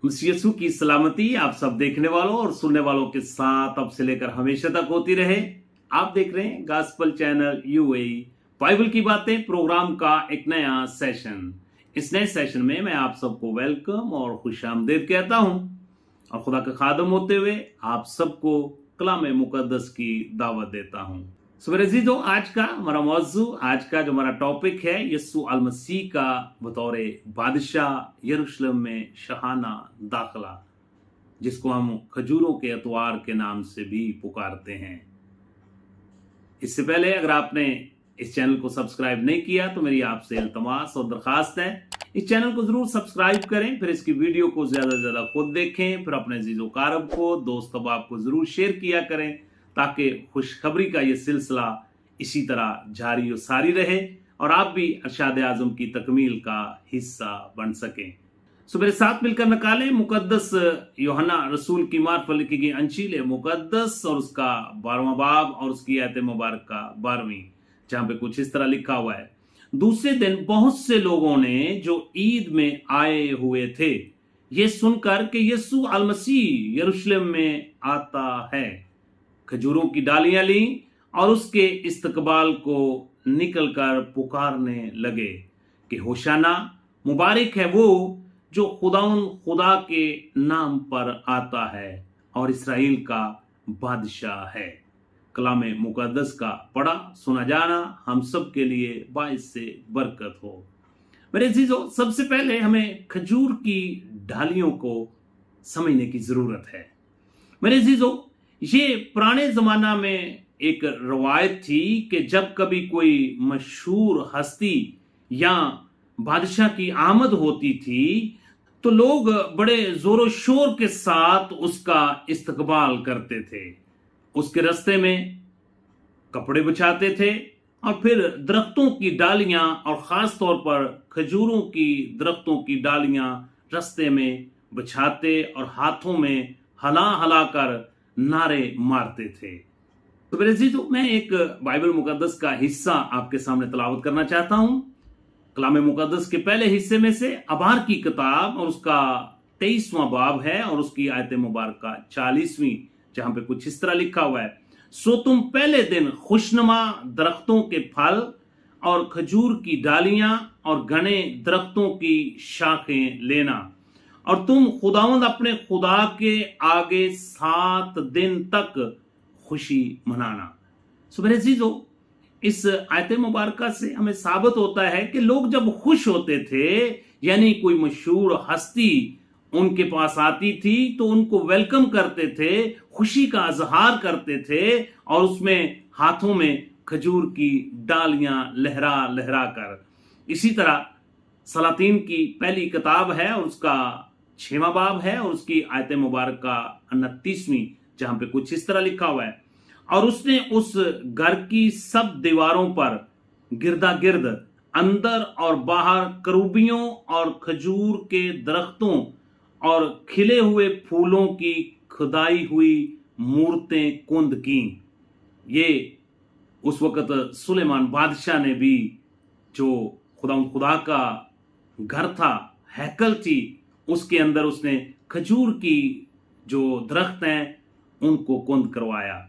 मसीह यीशु की सलामती आप सब देखने वालों और सुनने वालों के साथ अब से लेकर हमेशा तक होती रहे। आप देख रहे हैं गॉस्पेल चैनल यूएई बाइबल की बातें प्रोग्राम का एक नया सेशन। इस नए सेशन में मैं आप सबको वेलकम और खुशामदीद कहता हूं और खुदा का खादम होते हुए आप सबको कलाम मुकद्दस की दावत देता हूं। सवेरे अजीजों, आज का हमारा मौजू, आज का जो हमारा टॉपिक है, यीशु अल मसीह का बतौर बादशाह यरूशलेम में शहाना दाखला, जिसको हम खजूरों के अतवार के नाम से भी पुकारते हैं। इससे पहले अगर आपने इस चैनल को सब्सक्राइब नहीं किया तो मेरी आपसे इल्तमास और दरखास्त है, इस चैनल को जरूर सब्सक्राइब करें, फिर इसकी वीडियो को ज्यादा से ज्यादा खुद देखें, फिर अपने अजीजों कारब को, दोस्त अहबाब को जरूर शेयर किया करें ताकि खुशखबरी का ये सिलसिला इसी तरह जारी और सारी रहे और आप भी अरशाद आजम की तकमील का हिस्सा बन सकें। सो मेरे साथ मिलकर निकालें मुकद्दस यूहन्ना रसूल की मार्फत लिखी गई अंजील मुकद्दस और उसका 12वां बाब और उसकी आयत मुबारक का 12वीं, जहां पे कुछ इस तरह लिखा हुआ है। दूसरे दिन बहुत से लोगों ने जो ईद में आए हुए थे ये सुनकर कि यीशु अल मसीह यरूशलेम में आता है, खजूरों की डालियां ली और उसके इस्तकबाल को निकलकर पुकारने लगे कि होशाना, मुबारक है वो जो खुदा के नाम पर आता है और इसराइल का बादशाह है। कलाम मुकद्दस का पढ़ा सुना जाना हम सब के लिए बाइस से बरकत हो। मेरे अजीजों, सबसे पहले हमें खजूर की डालियों को समझने की जरूरत है। मेरे अजीजों, ये पुराने जमाना में एक रवायत थी कि जब कभी कोई मशहूर हस्ती या बादशाह की आमद होती थी तो लोग बड़े जोरों शोर के साथ उसका इस्तकबाल करते थे। उसके रास्ते में कपड़े बिछाते थे और फिर दरख्तों की डालियां और खास तौर पर खजूरों की दरख्तों की डालियां रास्ते में बिछाते और हाथों में हला हला कर नारे मारते थे। तो मेरे अजीजों, मैं एक बाइबल मुकद्दस का हिस्सा आपके सामने तलावत करना चाहता हूं। कलाम मुकद्दस के पहले हिस्से में से अबार की किताब और उसका 23वां बाब है और उसकी आयत मुबारक का 40वीं, जहां पे कुछ इस तरह लिखा हुआ है। सो तुम पहले दिन खुशनुमा दरख्तों के फल और खजूर की डालियां और घने दरख्तों की शाखें लेना और तुम खुदावंद अपने खुदा के आगे 7 दिन तक खुशी मनाना। सो मेरे अजीजों, इस आयत मुबारक से हमें साबित होता है कि लोग जब खुश होते थे, यानी कोई मशहूर हस्ती उनके पास आती थी तो उनको वेलकम करते थे, खुशी का इजहार करते थे और उसमें हाथों में खजूर की डालियां लहरा लहरा कर। इसी तरह सलातीन की पहली किताब है और उसका 6वां बाब है और उसकी आयत मुबारक का 29वीं, जहां पे कुछ इस तरह लिखा हुआ है। और उसने उस घर की सब दीवारों पर गिरदा गिर्द अंदर और बाहर करूबियों और खजूर के दरख्तों और खिले हुए फूलों की खुदाई हुई मूर्तें कुंद की। ये उस वक्त सुलेमान बादशाह ने भी, जो खुदा का घर था, हैकल थी, उसके अंदर उसने खजूर की जो दरख्त हैं उनको कुंद करवाया।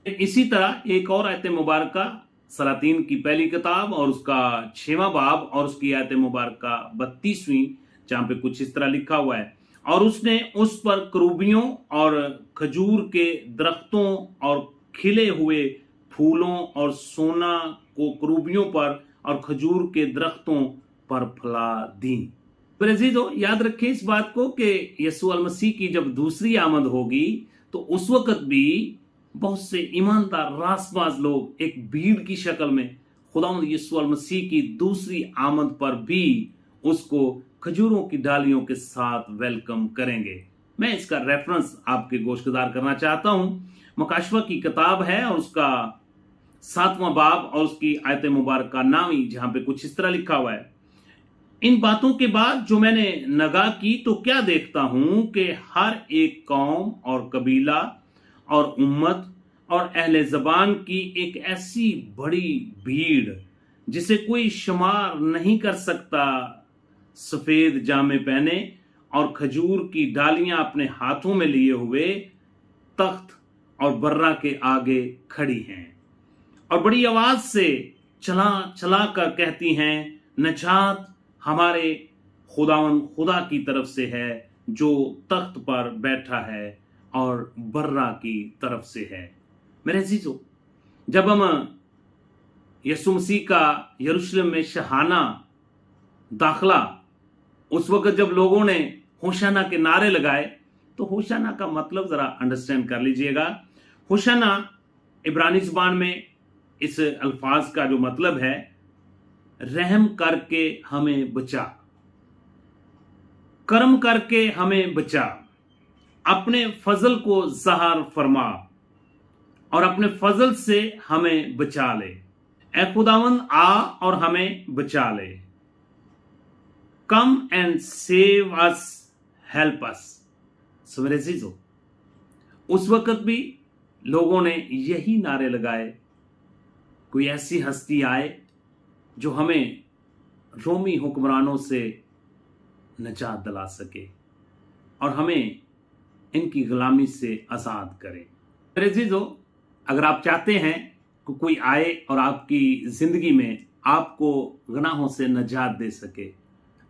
इसी तरह एक और आयत मुबारक सलातीन की पहली किताब और उसका 6वां बाब और उसकी आयत मुबारक का 32वीं, जहां पे कुछ इस तरह लिखा हुआ है। और उसने उस पर करूबियों और खजूर के दरख्तों और खिले हुए फूलों और सोना को करूबियों पर और खजूर के दरख्तों पर फैला दी। अजीजों, याद रखें इस बात को कि यीशु अल मसीह की जब दूसरी आमद होगी तो उस वक्त भी बहुत से ईमानदार रासबाज लोग एक भीड़ की शक्ल में खुदावंद यीशु अल मसीह की दूसरी आमद पर भी उसको खजूरों की डालियों के साथ वेलकम करेंगे। मैं इसका रेफरेंस आपके गोशगुजार करना चाहता हूं। मुकाशवा की किताब है और उसका 7वां बाब और उसकी आयत मुबारक का 9वीं, जहां पे कुछ इस तरह लिखा हुआ है। इन बातों के बाद जो मैंने नगाह की तो क्या देखता हूं कि हर एक कौम और कबीला और उम्मत और अहले ज़बान की एक ऐसी बड़ी भीड़ जिसे कोई शुमार नहीं कर सकता, सफेद जामे पहने और खजूर की डालियां अपने हाथों में लिए हुए तख्त और बर्रा के आगे खड़ी हैं और बड़ी आवाज से चला चला कर कहती हैं, नजात हमारे खुदा की तरफ से है जो तख्त पर बैठा है और बर्रा की तरफ से है। मेरे अजीजों, जब हम यीशु मसीह का यरूशलेम में शहाना दाखला, उस वक्त जब लोगों ने होशाना के नारे लगाए, तो होशाना का मतलब जरा अंडरस्टैंड कर लीजिएगा। होशाना इब्रानी जुबान में इस अल्फाज का जो मतलब है, रहम करके हमें बचा, कर्म करके हमें बचा, अपने फजल को ज़ाहिर फरमा और अपने फजल से हमें बचा ले। ऐ खुदावंद आ और हमें बचा ले। Come and save us, help us. So मेरे अजीजों, उस वक्त भी लोगों ने यही नारे लगाए, कोई ऐसी हस्ती आए जो हमें रोमी हुक्मरानों से निजात दिला सके और हमें इनकी गुलामी से आज़ाद करे। मेरे अजीजों, अगर आप चाहते हैं कि कोई आए और आपकी ज़िंदगी में आपको गुनाहों से निजात दे सके,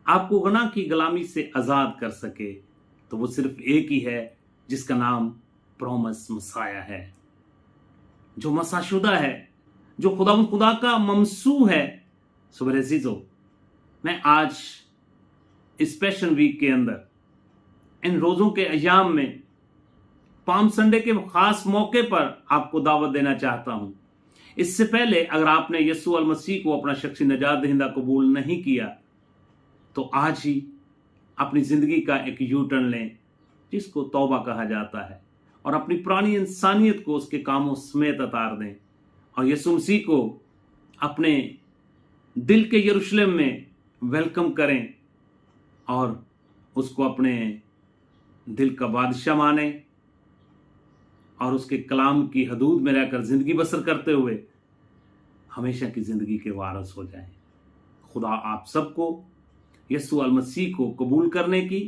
आपको गुनाह की गुलामी से आज़ाद कर सके, तो वो सिर्फ एक ही है जिसका नाम प्रॉमिस मसाया है, जो मसाशुदा है, जो खुदा का ममसू है। सो मेरे अजीजों, मैं आज इस पैशन वीक के अंदर इन रोज़ों के अयाम में पाम संडे के खास मौके पर आपको दावत देना चाहता हूं। इससे पहले अगर आपने यीशु अल मसीह को अपना शख्सी निजात दहिंदा कबूल नहीं किया, तो आज ही अपनी ज़िंदगी का एक यू टर्न लें, जिसको तौबा कहा जाता है, और अपनी पुरानी इंसानियत को उसके कामों समेत उतार दें और यीशु मसीह को अपने दिल के यरूशलेम में वेलकम करें और उसको अपने दिल का बादशाह माने और उसके कलाम की हदूद में रहकर ज़िंदगी बसर करते हुए हमेशा की ज़िंदगी के वारिस हो जाएं। खुदा आप सबको यीशु अल मसीह को कबूल करने की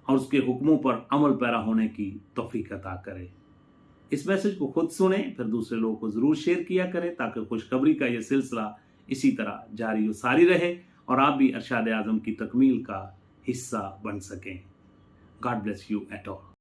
और उसके हुक्मों पर अमल पैरा होने की तौफीक अता करे। इस मैसेज को खुद सुने, फिर दूसरे लोगों को ज़रूर शेयर किया करें, ताकि खुशखबरी का यह सिलसिला इसी तरह जारी व सारी रहे और आप भी अरशाद आज़म की तकमील का हिस्सा बन सकें। God bless you at all.